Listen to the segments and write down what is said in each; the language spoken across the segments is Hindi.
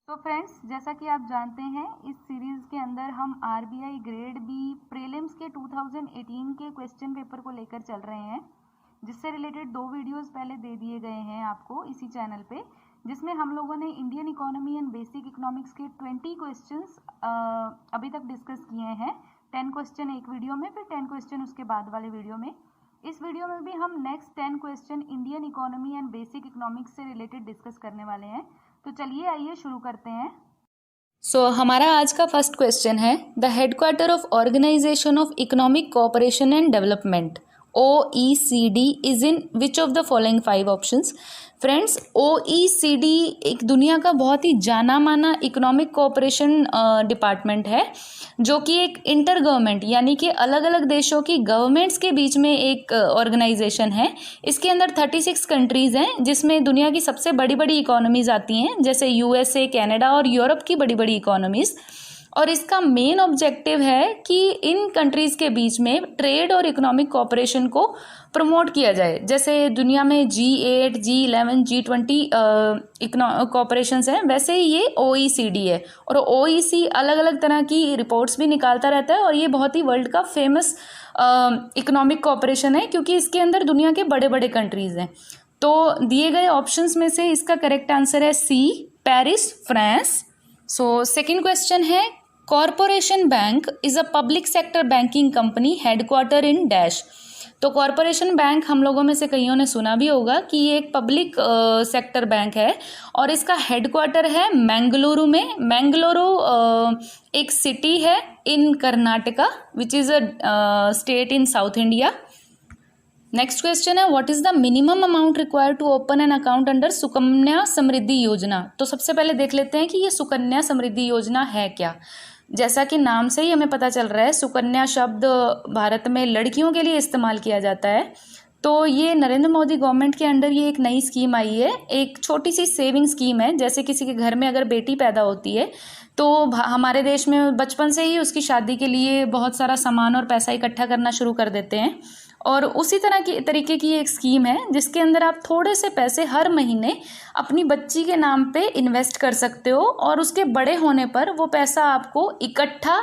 तो फ्रेंड्स, जैसा कि आप जानते हैं, इस सीरीज़ के अंदर हम आरबीआई ग्रेड बी प्रीलिम्स के 2018 के क्वेश्चन पेपर को लेकर चल रहे हैं, जिससे रिलेटेड 2 वीडियोस पहले दे दिए गए हैं आपको इसी चैनल पे, जिसमें हम लोगों ने Indian economy and basic economics के 20 क्वेश्चंस अभी तक डिस्कस किए हैं। 10 क्वेश्चन एक वीडियो में, फिर 10 क्वेश्चन उसके बाद वाले वीडियो में। इस वीडियो में भी हम next 10 question Indian economy and basic economics से रिलेटेड डिस्कस करने वाले हैं। तो चलिए आइए शुरू करते हैं। हमारा आज का फर्स्ट क्वेश्चन है, the headquarter of organisation of economic cooperation and development OECD is in which of the following 5 options. Friends, OECD एक दुनिया का बहुत ही जाना माना इकोनॉमिक कोऑपरेशन डिपार्टमेंट है, जो कि एक इंटर गवर्नमेंट यानी कि अलग अलग देशों की गवर्नमेंट्स के बीच में एक ऑर्गेनाइजेशन है। इसके अंदर 36 कंट्रीज़ हैं, जिसमें दुनिया की सबसे बड़ी बड़ी इकोनॉमीज़ आती हैं, जैसे USA, कनाडा और यूरोप की बड़ी बड़ी इकोनॉमीज़। और इसका मेन ऑब्जेक्टिव है कि इन कंट्रीज़ के बीच में ट्रेड और इकोनॉमिक कोऑपरेशन को प्रमोट किया जाए। जैसे दुनिया में G8, G11, G20 कोऑपरेशन्स हैं, वैसे ही ये OECD है। और OECD अलग अलग तरह की रिपोर्ट्स भी निकालता रहता है, और ये बहुत ही वर्ल्ड का फेमस इकोनॉमिक कोऑपरेशन है, क्योंकि इसके अंदर दुनिया के बड़े बड़े कंट्रीज़ हैं। तो दिए गए ऑप्शंस में से इसका करेक्ट आंसर है सी, पेरिस, फ्रांस। सेकेंड क्वेश्चन है, corporation bank is a public sector banking company headquarter in dash. तो कॉरपोरेशन बैंक हम लोगों में से कईयों ने सुना भी होगा कि ये एक पब्लिक सेक्टर बैंक है, और इसका हेडक्वार्टर है मैंगलुरु में। मैंगलुरु एक सिटी है in Karnataka, which is a state in South India. Next question है, what is the minimum amount required to open an account under Sukanya Samriddhi Yojana. तो सबसे पहले देख लेते हैं कि ये सुकन्या समृद्धि योजना है क्या। जैसा कि नाम से ही हमें पता चल रहा है, सुकन्या शब्द भारत में लड़कियों के लिए इस्तेमाल किया जाता है। तो ये नरेंद्र मोदी गवर्नमेंट के अंडर ये एक नई स्कीम आई है, एक छोटी सी सेविंग स्कीम है। जैसे किसी के घर में अगर बेटी पैदा होती है, तो हमारे देश में बचपन से ही उसकी शादी के लिए बहुत सारा सामान और पैसा इकट्ठा करना शुरू कर देते हैं। और उसी तरह की तरीके की एक स्कीम है, जिसके अंदर आप थोड़े से पैसे हर महीने अपनी बच्ची के नाम पे इन्वेस्ट कर सकते हो, और उसके बड़े होने पर वो पैसा आपको इकट्ठा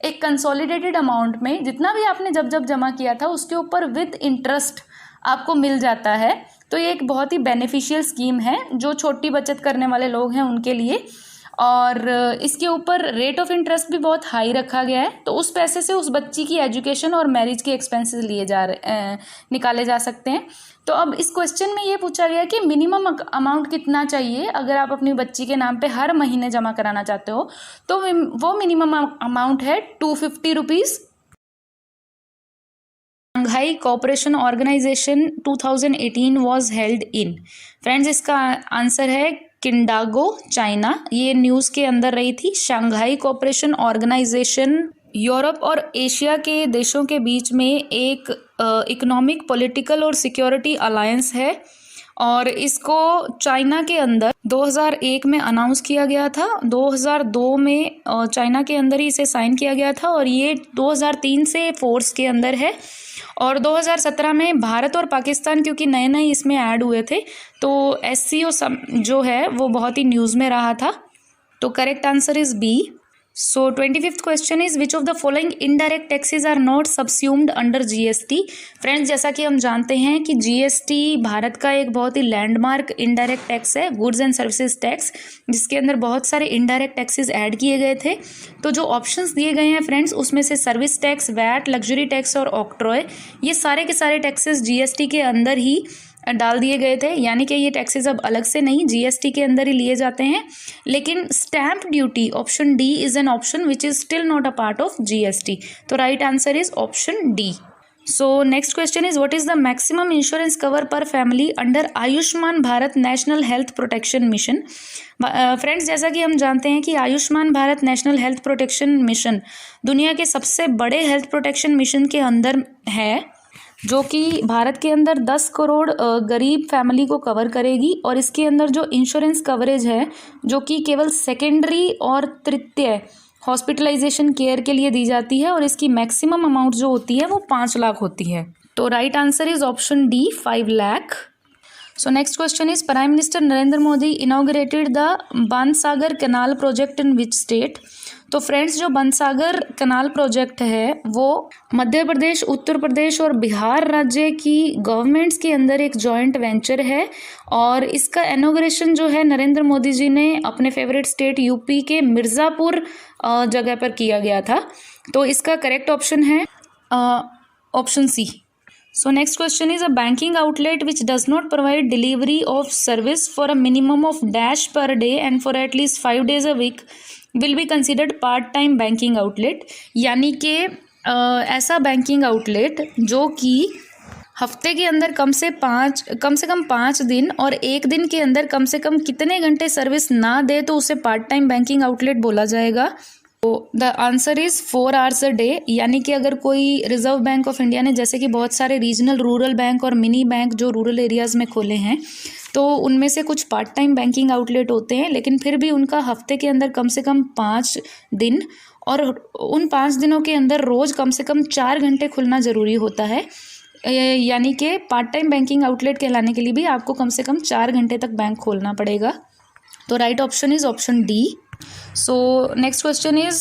एक कंसोलिडेटेड अमाउंट में, जितना भी आपने जब जब जमा किया था उसके ऊपर विद इंटरेस्ट आपको मिल जाता है। तो ये एक बहुत ही बेनिफिशियल स्कीम है, जो छोटी बचत करने वाले लोग हैं उनके लिए। और इसके ऊपर रेट ऑफ इंटरेस्ट भी बहुत हाई रखा गया है। तो उस पैसे से उस बच्ची की एजुकेशन और मैरिज के एक्सपेंसेस निकाले जा सकते हैं। तो अब इस क्वेश्चन में ये पूछा गया कि मिनिमम अमाउंट कितना चाहिए अगर आप अपनी बच्ची के नाम पे हर महीने जमा कराना चाहते हो। तो वो मिनिमम अमाउंट है 250 rupees. Shanghai cooperation organisation 2018 was held in. Friends, इसका आंसर है किंडागो, चाइना। ये न्यूज़ के अंदर रही थी। शंघाई कोऑपरेशन ऑर्गेनाइजेशन यूरोप और एशिया के देशों के बीच में एक इकोनॉमिक, पॉलिटिकल और सिक्योरिटी अलायंस है, और इसको चाइना के अंदर 2001 में अनाउंस किया गया था। 2002 में चाइना के अंदर ही इसे साइन किया गया था, और ये 2003 से फोर्स के अंदर है। और 2017 में भारत और पाकिस्तान, क्योंकि नए नए इसमें ऐड हुए थे, तो SCO जो है वो बहुत ही न्यूज़ में रहा था। तो correct answer is B. 25th question is, which of the following indirect taxes are not subsumed under GST। Friends, जैसा कि हम जानते हैं कि GST भारत का एक बहुत ही लैंडमार्क इनडायरेक्ट टैक्स है, गुड्स एंड सर्विसेज टैक्स, जिसके अंदर बहुत सारे इनडायरेक्ट टैक्सेस ऐड किए गए थे। तो जो ऑप्शंस दिए गए हैं फ्रेंड्स, उसमें से service tax, VAT, luxury tax और ऑक्ट्रॉय, ये सारे के सारे टैक्सेस GST के अंदर ही डाल दिए गए थे। यानी कि ये टैक्सेस अब अलग से नहीं, GST के अंदर ही लिए जाते हैं। लेकिन stamp duty, option D is an option which is still not a part of GST। तो right answer is option D. Next question is, what is the maximum insurance cover per family under Ayushman Bharat national health protection mission. Friends, जैसा कि हम जानते हैं कि Ayushman Bharat national health protection mission दुनिया के सबसे बड़े हेल्थ प्रोटेक्शन मिशन के अंदर है, जो कि भारत के अंदर 10 करोड़ गरीब फैमिली को कवर करेगी। और इसके अंदर जो इंश्योरेंस कवरेज है, जो कि केवल सेकेंडरी और तृतीय हॉस्पिटलाइजेशन केयर के लिए दी जाती है, और इसकी मैक्सिमम अमाउंट जो होती है वो 5 लाख होती है। तो right answer is option D, 5 lakh. So next question is Prime Minister Narendra Modi inaugurated the Bansagar Canal project in which state? तो फ्रेंड्स जो बनसागर कनाल प्रोजेक्ट है वो मध्य प्रदेश, उत्तर प्रदेश और बिहार राज्य की गवर्नमेंट्स के अंदर एक जॉइंट वेंचर है और इसका इनॉग्रेशन जो है नरेंद्र मोदी जी ने अपने फेवरेट स्टेट यूपी के मिर्ज़ापुर जगह पर किया गया था। तो इसका करेक्ट ऑप्शन है option C. So next question is a banking outlet which does not provide delivery of service for a minimum of dash per day and for at least 5 days a week will be considered part time banking outlet। यानी कि ऐसा बैंकिंग आउटलेट जो कि हफ्ते के अंदर कम से कम 5 दिन और एक दिन के अंदर कम से कम कितने घंटे सर्विस ना दे तो उसे पार्ट टाइम बैंकिंग आउटलेट बोला जाएगा। तो the answer is 4 hours a day. यानी कि अगर कोई रिजर्व बैंक ऑफ इंडिया ने जैसे कि बहुत सारे रीजनल रूरल बैंक और मिनी बैंक जो रूरल एरियाज़ में खोले हैं तो उनमें से कुछ पार्ट टाइम बैंकिंग आउटलेट होते हैं, लेकिन फिर भी उनका हफ्ते के अंदर कम से कम 5 दिन और उन 5 दिनों के अंदर रोज़ कम से कम 4 घंटे खुलना ज़रूरी होता है। यानी कि पार्ट टाइम बैंकिंग आउटलेट कहलाने के लिए भी आपको कम से कम 4 घंटे तक बैंक खोलना पड़ेगा। तो right option is option D. So next question is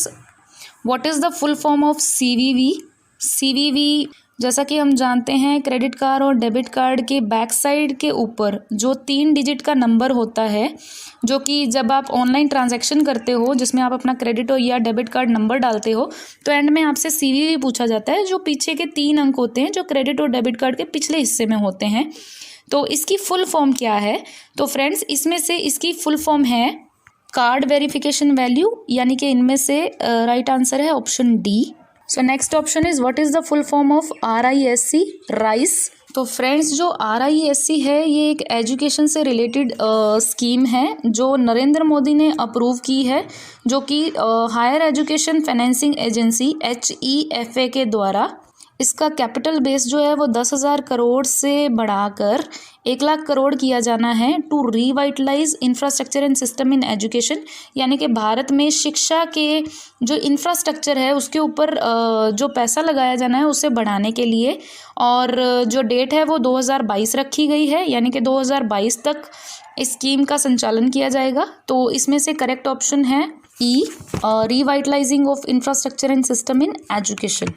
what is the full form of CVV? CVV जैसा कि हम जानते हैं क्रेडिट कार्ड और डेबिट कार्ड के बैक साइड के ऊपर जो 3 डिजिट का नंबर होता है, जो कि जब आप ऑनलाइन ट्रांजैक्शन करते हो जिसमें आप अपना क्रेडिट या डेबिट कार्ड नंबर डालते हो तो एंड में आपसे CVV पूछा जाता है, जो पीछे के 3 अंक होते हैं जो क्रेडिट और डेबिट कार्ड के पिछले हिस्से में होते हैं। तो इसकी फुल फॉर्म क्या है? तो फ्रेंड्स इसमें से इसकी फुल फॉर्म है कार्ड वेरिफिकेशन वैल्यू, यानी कि इनमें से राइट आंसर है option D. So next option is what is the full form of RISC? Rice. तो फ्रेंड्स जो RISC है ये एक एजुकेशन से रिलेटेड स्कीम है जो नरेंद्र मोदी ने अप्रूव की है, जो कि higher education financing agency HEFA के द्वारा इसका कैपिटल बेस जो है वो 10,000 करोड़ से बढ़ाकर 1 लाख करोड़ किया जाना है to revitalise infrastructure and system in education. यानी कि भारत में शिक्षा के जो इंफ्रास्ट्रक्चर है उसके ऊपर जो पैसा लगाया जाना है उसे बढ़ाने के लिए, और जो डेट है वो 2022 रखी गई है, यानी कि 2022 तक इस स्कीम का संचालन किया जाएगा। तो इसमें से करेक्ट ऑप्शन है E, revitalising of infrastructure and system in education.